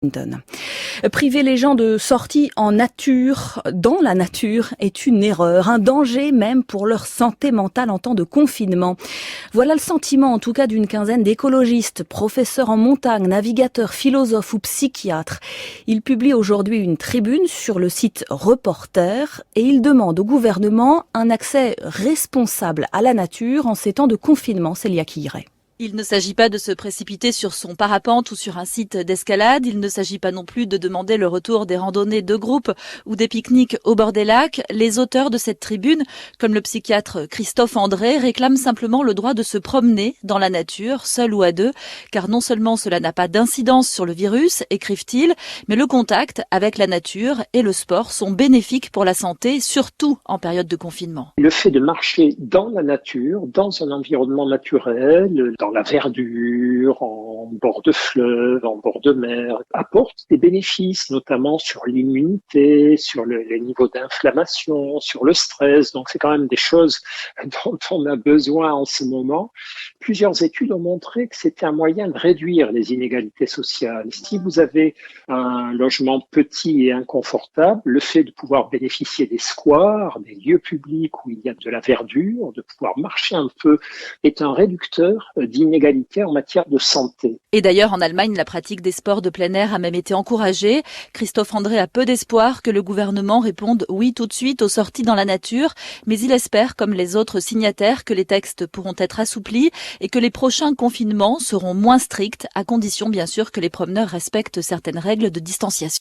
Washington. Priver les gens de sorties en nature, dans la nature, est une erreur, un danger même pour leur santé mentale en temps de confinement. Voilà le sentiment en tout cas d'une quinzaine d'écologistes, professeurs en montagne, navigateurs, philosophes ou psychiatres. Ils publient aujourd'hui une tribune sur le site Reporter et ils demandent au gouvernement un accès responsable à la nature en ces temps de confinement. Célia Quillet. Il ne s'agit pas de se précipiter sur son parapente ou sur un site d'escalade. Il ne s'agit pas non plus de demander le retour des randonnées de groupe ou des pique-niques au bord des lacs. Les auteurs de cette tribune, comme le psychiatre Christophe André, réclament simplement le droit de se promener dans la nature, seul ou à deux, car non seulement cela n'a pas d'incidence sur le virus, écrivent-ils, mais le contact avec la nature et le sport sont bénéfiques pour la santé, surtout en période de confinement. Le fait de marcher dans la nature, dans un environnement naturel, dans la verdure, en bord de fleuve, en bord de mer, apporte des bénéfices, notamment sur l'immunité, sur les niveaux d'inflammation, sur le stress. Donc c'est quand même des choses dont on a besoin en ce moment. Plusieurs études ont montré que c'était un moyen de réduire les inégalités sociales. Si vous avez un logement petit et inconfortable, le fait de pouvoir bénéficier des squares, des lieux publics où il y a de la verdure, de pouvoir marcher un peu, est un réducteur d'inégalités en matière de santé. Et d'ailleurs, en Allemagne, la pratique des sports de plein air a même été encouragée. Christophe André a peu d'espoir que le gouvernement réponde oui tout de suite aux sorties dans la nature, mais il espère, comme les autres signataires, que les textes pourront être assouplis et que les prochains confinements seront moins stricts, à condition bien sûr que les promeneurs respectent certaines règles de distanciation.